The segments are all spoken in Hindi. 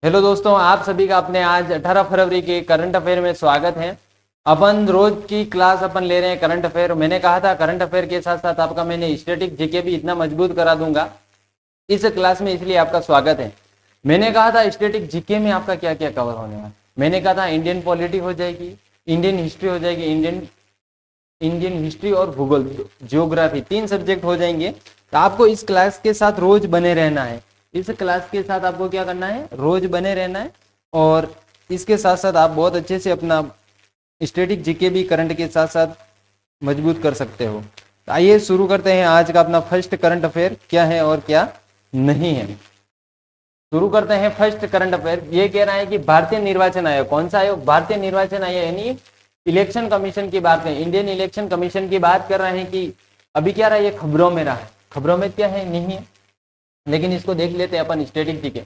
हेलो दोस्तों, आप सभी का अपने आज 18 फरवरी के करंट अफेयर में स्वागत है। अपन रोज की क्लास अपन ले रहे हैं करंट अफेयर। मैंने कहा था करंट अफेयर के साथ साथ आपका मैंने स्टैटिक जीके भी इतना मजबूत करा दूंगा इस क्लास में, इसलिए आपका स्वागत है। मैंने कहा था स्टैटिक जीके में आपका क्या क्या कवर होने वाला। मैंने कहा था इंडियन पॉलिटी हो जाएगी, इंडियन हिस्ट्री हो जाएगी, इंडियन हिस्ट्री और भूगोल ज्योग्राफी, 3 सब्जेक्ट हो जाएंगे। तो आपको इस क्लास के साथ रोज बने रहना है। इस क्लास के साथ आपको क्या करना है, रोज बने रहना है। और इसके साथ साथ आप बहुत अच्छे से अपना स्टैटिक जीके भी करंट के साथ साथ मजबूत कर सकते हो। तो आइए शुरू करते हैं आज का अपना फर्स्ट करंट अफेयर क्या है और क्या नहीं है। शुरू करते हैं फर्स्ट करंट अफेयर। ये कह रहा है कि भारतीय निर्वाचन आयोग, कौन सा आयोग? भारतीय निर्वाचन आयोग यानी इलेक्शन कमीशन की बात है, इंडियन इलेक्शन कमीशन की बात कर रहे हैं कि अभी क्या रहा है, ये खबरों में रहा है। खबरों में क्या है, नहीं है, लेकिन इसको देख लेते हैं अपन स्टैटिक जीके।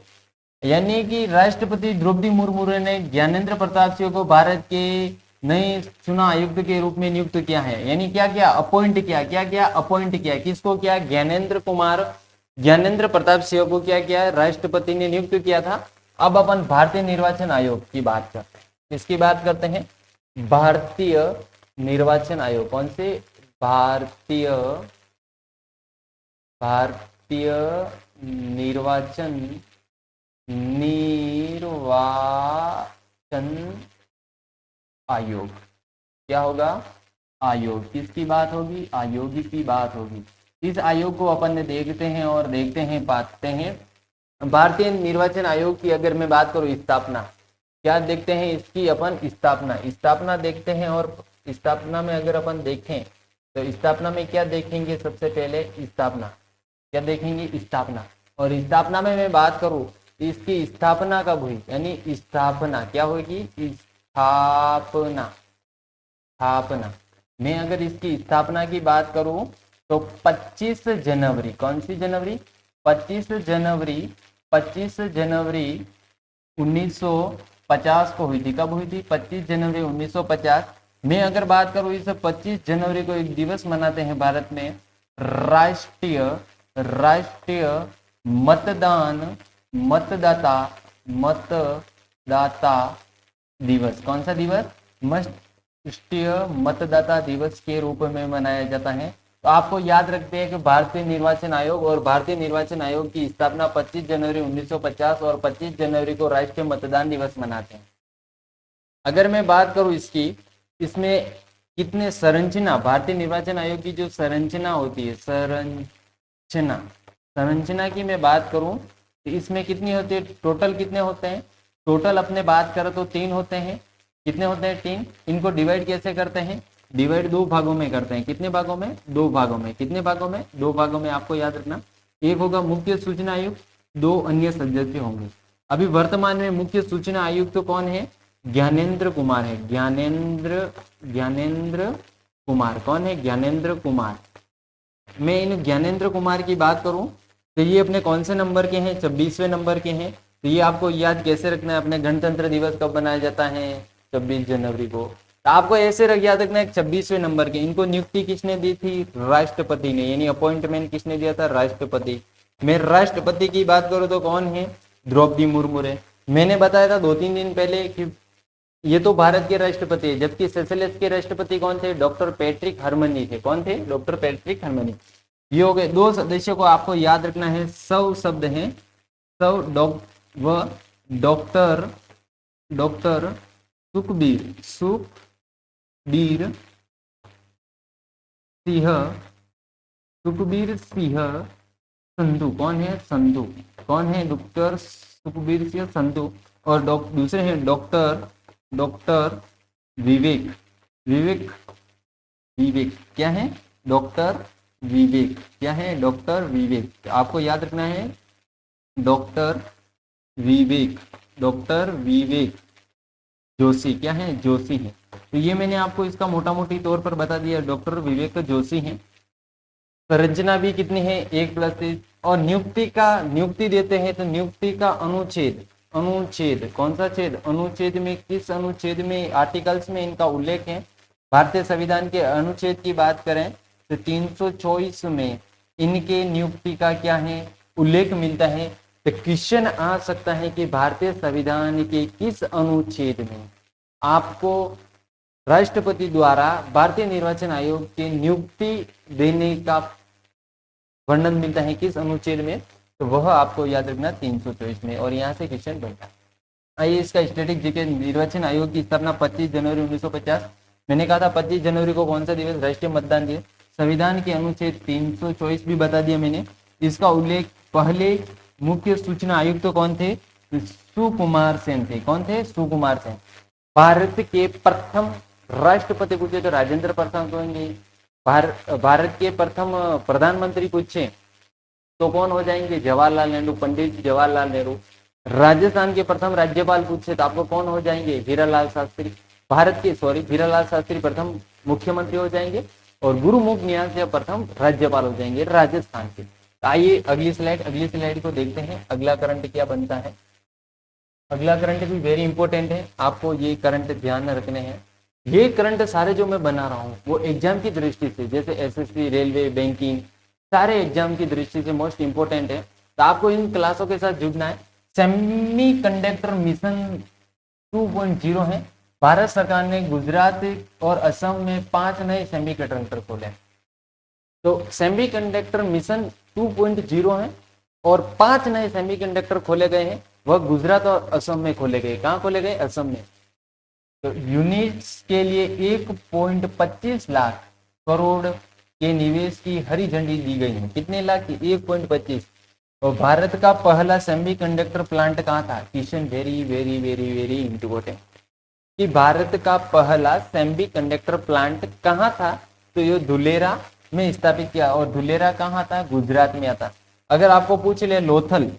यानी कि राष्ट्रपति द्रौपदी मुर्मू ने ज्ञानेंद्र प्रताप सिंह को भारत के नए चुनाव आयुक्त के रूप में नियुक्त किया है। यानी क्या क्या अपॉइंट किया, क्या क्या अपॉइंट किया, किसको किया? ज्ञानेंद्र प्रताप सिंह को क्या किया? राष्ट्रपति ने नियुक्त किया था। अब अपन भारतीय निर्वाचन आयोग की बात करते हैं। इसकी बात करते हैं भारतीय निर्वाचन आयोग। कौन से? भारतीय निर्वाचन आयोग। क्या होगा? आयोग। किसकी बात होगी? आयोग की बात होगी। इस आयोग को अपन देखते हैं और पाते हैं। भारतीय निर्वाचन आयोग की अगर मैं बात करूं, स्थापना, क्या देखते हैं इसकी अपन? स्थापना देखते हैं। और स्थापना में अगर अपन देखें तो स्थापना में क्या देखेंगे? सबसे पहले स्थापना, क्या देखेंगे? स्थापना। और स्थापना में मैं बात करूं, इसकी स्थापना कब हुई? यानी स्थापना क्या होगी? स्थापना। मैं अगर इसकी स्थापना की बात करूं तो 25 जनवरी, कौन सी जनवरी? 25 जनवरी 1950 को हुई थी। कब हुई थी? 25 जनवरी 1950। मैं अगर बात करूं, इस 25 जनवरी को एक दिवस मनाते हैं भारत में, राष्ट्रीय मतदाता दिवस। कौन सा दिवस? राष्ट्रीय मतदाता दिवस के रूप में मनाया जाता है। तो आपको याद रखते हैं कि भारतीय निर्वाचन आयोग और भारतीय निर्वाचन आयोग की स्थापना 25 जनवरी 1950 और 25 जनवरी को राष्ट्रीय मतदान दिवस मनाते हैं। अगर मैं बात करूं इसकी, इसमें कितने संरचना, भारतीय निर्वाचन आयोग की जो संरचना होती है, संरचना की मैं बात करूं तो इसमें कितनी होती है? टोटल कितने होते हैं? टोटल अपने बात करें तो 3 होते हैं। कितने होते हैं? 3। इनको डिवाइड कैसे करते हैं? डिवाइड 2 भागों में करते हैं। कितने भागों में? 2 भागों में। कितने भागों में? 2 भागों में। आपको याद रखना, एक होगा मुख्य सूचना आयुक्त, 2 अन्य सदस्य होंगे। अभी वर्तमान में मुख्य सूचना आयुक्त तो कौन है? ज्ञानेंद्र कुमार है। ज्ञानेंद्र कुमार कौन है? ज्ञानेंद्र कुमार। मैं इन ज्ञानेंद्र कुमार की बात करूं तो ये अपने कौन से नंबर के हैं? 26वें नंबर के हैं। तो ये आपको याद कैसे रखना है? अपने गणतंत्र दिवस कब मनाया जाता है? 26 जनवरी को। तो आपको ऐसे याद रखना है 26वें नंबर के। इनको नियुक्ति किसने दी थी? राष्ट्रपति ने। यानी अपॉइंटमेंट किसने दिया था? राष्ट्रपति। मैं राष्ट्रपति की बात करूं तो कौन है? द्रौपदी मुर्मू है। मैंने बताया था 2-3 दिन पहले कि ये तो भारत के राष्ट्रपति है, जबकि सेशेल्स के राष्ट्रपति कौन थे? डॉक्टर पैट्रिक हरमनी थे। कौन थे? Doctor Patrick Harmony. ये हो गए 2 सदस्यों को आपको याद रखना है। सौ शब्द हैं, सौ डॉक्टर सुखबीर सिंह संधू। कौन है? संधू। कौन है? डॉक्टर सुखबीर सिंह संधू। और दूसरे हैं डॉक्टर विवेक। क्या है? डॉक्टर विवेक। क्या है? डॉक्टर विवेक। आपको याद रखना है डॉक्टर विवेक जोशी। क्या है? जोशी है। तो ये मैंने आपको इसका मोटा मोटी तौर पर बता दिया, डॉक्टर विवेक जोशी हैं। संरचना भी कितनी है? 1+3। और नियुक्ति देते हैं तो नियुक्ति का अनुच्छेद कौन सा छेद? अनुच्छेद में, किस अनुच्छेद में, आर्टिकल्स में इनका उल्लेख है? भारतीय संविधान के अनुच्छेद की बात करें तो 324 में इनके नियुक्ति का क्या है? उल्लेख मिलता है। तो क्वेश्चन आ सकता है कि भारतीय संविधान के किस अनुच्छेद में आपको राष्ट्रपति द्वारा भारतीय निर्वाचन आयोग की नियुक्ति देने का वर्णन मिलता है, किस अनुच्छेद में? तो वह आपको याद रखना 324 में, और यहाँ से क्वेश्चन बनता है। आइए इसका स्टैटिक जीके। निर्वाचन आयोग की स्थापना 25 जनवरी 1950। मैंने कहा था 25 जनवरी को कौन सा दिवस? राष्ट्रीय मतदान दिवस। संविधान के अनुच्छेद 324 भी बता दिया मैंने। इसका उल्लेख पहले मुख्य सूचना आयुक्त तो कौन थे? सुकुमार सेन थे। कौन थे? सुकुमार सेन। भारत के प्रथम राष्ट्रपति पूछे तो राजेंद्र प्रसाद होंगे। भारत के प्रथम प्रधानमंत्री पूछे तो कौन हो जाएंगे? जवाहरलाल नेहरू, पंडित जवाहरलाल नेहरू। राजस्थान के प्रथम राज्यपाल पूछे तो आपको कौन हो जाएंगे? हीरालाल शास्त्री। हीरालाल शास्त्री प्रथम मुख्यमंत्री हो जाएंगे, और गुरुमुख निहाल प्रथम राज्यपाल हो जाएंगे राजस्थान के। आइए अगली स्लाइड को देखते हैं। अगला करंट क्या बनता है? अगला करंट भी वेरी इंपॉर्टेंट है, आपको ये करंट ध्यान रखने हैं। ये करंट सारे जो मैं बना रहा हूँ वो एग्जाम की दृष्टि से, जैसे एसएससी, रेलवे, बैंकिंग, सारे एग्जाम की दृष्टि से मोस्ट इंपोर्टेंट है, तो आपको इन क्लासों के साथ जुड़ना है। सेमी कंडक्टर मिशन 2.0 है। भारत सरकार ने गुजरात और असम में 5 नए सेमी कंडक्टर खोले। तो सेमी कंडक्टर मिशन 2.0 है और 5 नए सेमी कंडक्टर खोले गए हैं। वह गुजरात और असम में खोले गए। कहाँ खोले गए? असम में। तो यूनिट्स के लिए 1.25 लाख करोड़ के निवेश की हरी झंडी दी गई है। कितने लाख की? 1.25। और भारत का पहला सेमीकंडक्टर प्लांट कहाँ था? Question very very very very important, कि भारत का पहला सेमीकंडक्टर प्लांट कहाँ था? तो ये धुलेरा में स्थापित किया। और धुलेरा कहाँ था? गुजरात में आता। अगर आपको पूछ ले लोथल,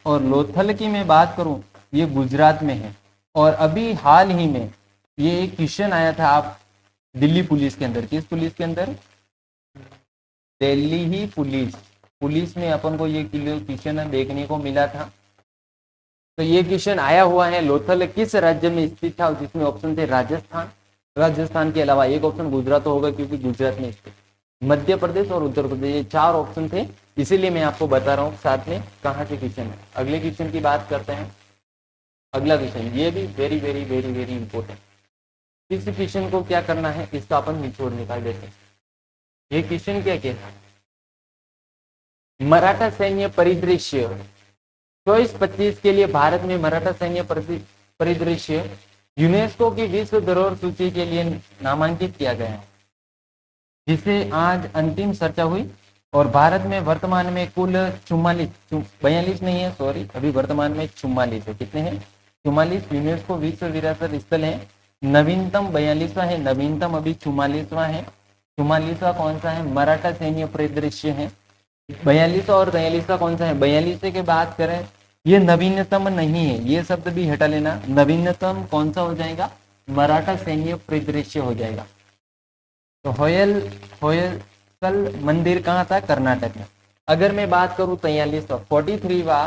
और लोथल की मैं बात करूं, ये गुजरात में है। और अभी हाल ही में ये क्वेश्चन आया था आप दिल्ली पुलिस के अंदर। किस पुलिस के अंदर? दिल्ली ही पुलिस में अपन को ये क्वेश्चन देखने को मिला था। तो ये क्वेश्चन आया हुआ है, लोथल किस राज्य में स्थित था? जिसमें ऑप्शन थे राजस्थान के अलावा एक ऑप्शन गुजरात तो होगा क्योंकि गुजरात में स्थित, मध्य प्रदेश और उत्तर प्रदेश, ये 4 ऑप्शन थे। इसीलिए मैं आपको बता रहा हूँ साथ में कहाँ से क्वेश्चन है। अगले क्वेश्चन की बात करते हैं। अगला क्वेश्चन ये भी very very very very important. इस क्वेश्चन को क्या करना है, इसका अपन निचोड़ निकाल देते हैं। ये क्वेश्चन क्या कहता है? मराठा सैन्य परिदृश्य 24-25 के लिए भारत में मराठा सैन्य परिदृश्य यूनेस्को की विश्व धरोहर सूची के लिए नामांकित किया गया है, जिसे आज अंतिम चर्चा हुई। और भारत में वर्तमान में कुल 42 नहीं है, सॉरी, अभी वर्तमान में 44 है। कितने हैं? 44 यूनेस्को विश्व विरासत स्थल है। नवीनतम 42वां है, नवीनतम अभी 44वां है। 44वां कौन सा है? मराठा सैन्य परिदृश्य है। 42 और 43 कौन सा है? 42 की बात करें, ये नवीनतम नहीं है, ये शब्द भी हटा लेना। नवीनतम कौन सा हो जाएगा? मराठा सैन्य परिदृश्य हो जाएगा। तो होयसल मंदिर कहाँ था? कर्नाटक में। अगर मैं बात करूं 43वां,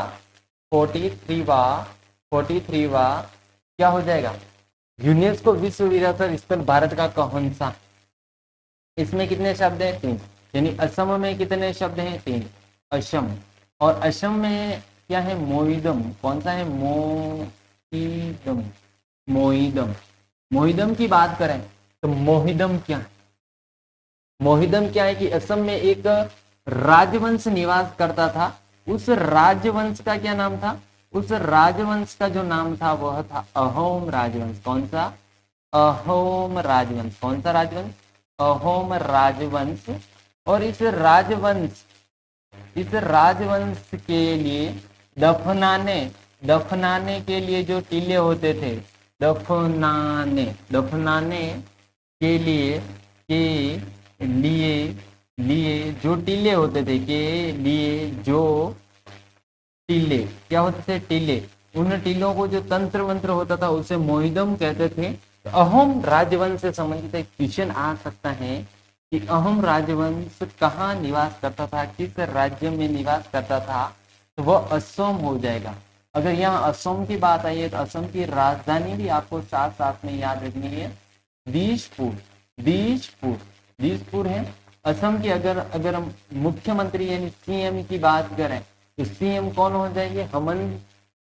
43वां क्या हो जाएगा? यूनेस्को विश्व विरासत स्थल भारत का कौन सा? इसमें कितने शब्द हैं? 3। यानी असम में कितने शब्द हैं? 3। असम, और असम में क्या है? मोइदम। कौन सा है? मोइदम की बात करें तो मोहिदम क्या है? मोहिदम क्या है कि असम में एक राजवंश निवास करता था। उस राजवंश का क्या नाम था? उस राजवंश का जो नाम था वह था अहोम राजवंश। कौन सा? अहोम राजवंश। कौन सा राजवंश? अहोम राजवंश। और इस राजवंश के लिए दफनाने के लिए जो टीले होते थे, दफनाने के लिए जो टीले होते थे, के लिए जो टीले क्या होते थे? टीले। उन टीलों को जो तंत्र मंत्र होता था उसे मोहिदम कहते थे। अहोम राजवंश से संबंधित एक क्वेश्चन आ सकता है कि अहोम राजवंश कहाँ निवास करता था, किस राज्य में निवास करता था? तो वह असम हो जाएगा। अगर यहाँ असम की बात आई है तो असम की राजधानी भी आपको साथ साथ में याद रखनी है, दिसपुर है। असम के अगर हम मुख्यमंत्री यानी सीएम की बात करें तो सीएम कौन हो जाएंगे?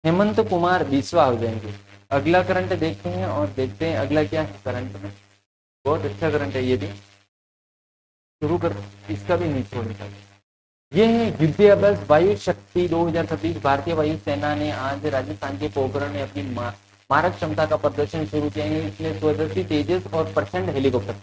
हेमंत कुमार बिस्वा हो जाएंगे। अगला करंट देखते हैं और देखते हैं अगला क्या है करंट में। बहुत अच्छा करंट है, ये भी शुरू कर, इसका भी नहीं छोड़ना। ये है युद्धाभ्यास वायु शक्ति 2026। भारतीय वायुसेना ने आज राजस्थान के पोखरण में अपनी मारक क्षमता का प्रदर्शन शुरू किया है। इसमें स्वदेशी तेजस और प्रचंड हेलीकॉप्टर,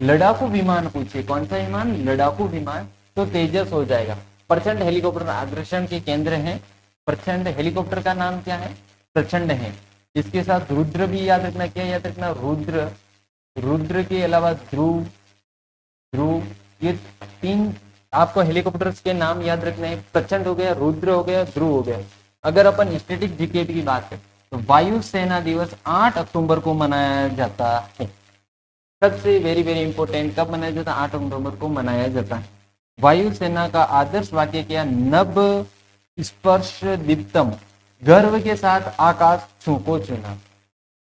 लड़ाकू विमान पूछे कौन सा विमान? लड़ाकू विमान तो तेजस हो जाएगा। प्रचंड हेलीकॉप्टर आकर्षण के केंद्र हैं। प्रचंड हेलीकॉप्टर का नाम क्या है? प्रचंड है। इसके साथ रुद्र भी याद रखना। क्या याद रखना? रुद्र। रुद्र के अलावा ध्रुव, ये 3 आपको हेलीकॉप्टर्स के नाम याद रखने हैं। प्रचंड हो गया, रुद्र हो गया, ध्रुव हो गया। अगर अपन स्टैटिक जीके की बात करें तो वायुसेना दिवस 8 अक्टूबर को मनाया जाता है। सबसे वेरी वेरी इंपॉर्टेंट, कब मनाया जाता है? 8 अक्टूबर को मनाया जाता है। वायुसेना का आदर्श वाक्य क्या? नभ स्पर्श दीप्तम, गर्व के साथ आकाश को चुना।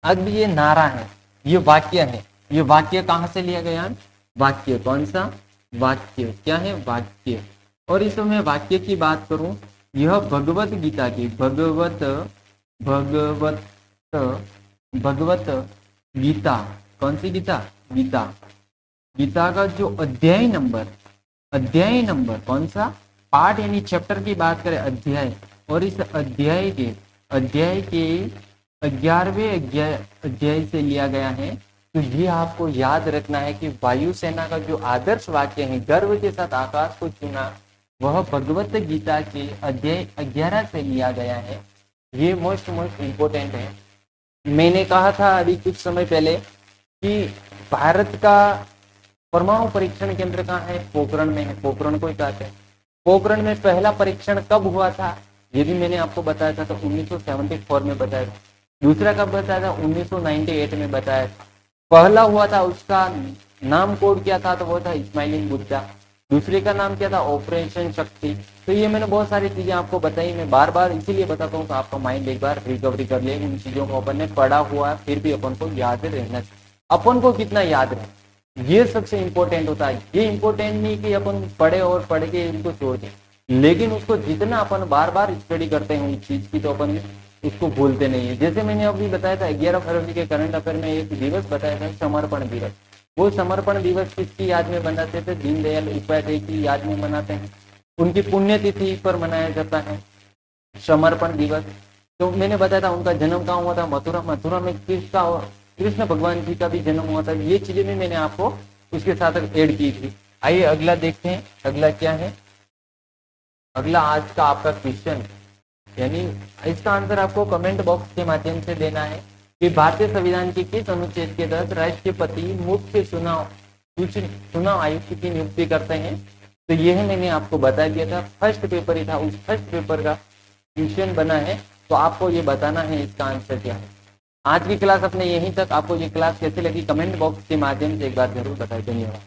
अब ये नारा है, ये वाक्य है। ये वाक्य कहां से लिया गया? वाक्य कौन सा? वाक्य क्या है? वाक्य। और इस समय वाक्य की बात करूं, यह भगवत गीता की भगवत गीता, कौन सी गीता? गीता। गीता का जो अध्याय नंबर कौन सा? पाठ यानी चैप्टर की बात करें अध्याय, और इस अध्याय के 11वें अध्याय से लिया गया है। तो ये आपको याद रखना है कि वायुसेना का जो आदर्श वाक्य है, गर्व के साथ आकाश को चुना, वह भगवत गीता के अध्याय 11 से लिया गया है। ये मोस्ट इम्पोर्टेंट है। मैंने कहा था अभी कुछ समय पहले कि भारत का परमाणु परीक्षण केंद्र कहाँ है? पोखरण में है। पोखरण को ही कहते हैं। पोखरण में पहला परीक्षण कब हुआ था? ये भी मैंने आपको बताया था, तो 1974 में बताया था। दूसरा कब बताया था? 1998 में बताया था। पहला हुआ था, उसका नाम कोड क्या था? तो वो था स्माइलिंग बुद्धा। दूसरे का नाम क्या था? ऑपरेशन शक्ति। तो ये मैंने बहुत सारी चीजें आपको बताई। मैं बार बार इसीलिए बताता हूँ कि आपका माइंड एक बार रिकवरी कर ले। इन चीजों को अपन ने पढ़ा हुआ, फिर भी अपन को याद रहना चाहिए। अपन को कितना याद रहे, ये सबसे इंपॉर्टेंट होता है। ये इंपॉर्टेंट नहीं कि अपन पढ़े और पढ़ के इनको छोड़ दें, लेकिन उसको जितना अपन बार बार स्टडी करते हैं उस चीज की, तो अपन उसको भूलते नहीं है। जैसे मैंने अभी बताया था 11 फरवरी के करंट अफेयर में एक दिवस बताया था, समर्पण दिवस। वो समर्पण दिवस किसकी याद में मनाते थे? दीनदयाल उपाध्याय की याद में मनाते हैं। उनकी पुण्यतिथि पर मनाया जाता है समर्पण दिवस। तो मैंने बताया था उनका जन्म कहाँ हुआ था? मथुरा में कृष्ण भगवान जी का भी जन्म हुआ था। ये चीजें भी मैंने आपको उसके साथ ऐड की थी। आइए अगला देखते हैं। अगला क्या है? अगला आज का आपका क्वेश्चन, यानी इसका आंसर आपको कमेंट बॉक्स के माध्यम से देना है कि भारतीय संविधान के किस अनुच्छेद के तहत राष्ट्रपति मुख्य चुनाव आयुक्त की नियुक्ति करते हैं? तो यह मैंने आपको बता दिया था, फर्स्ट पेपर ही था, उस फर्स्ट पेपर का क्वेश्चन बना है। तो आपको ये बताना है इसका आंसर क्या है। आज की क्लास अपने यहीं तक। आपको ये क्लास कैसी लगी कमेंट बॉक्स के माध्यम से एक बार जरूर बताएं। धन्यवाद।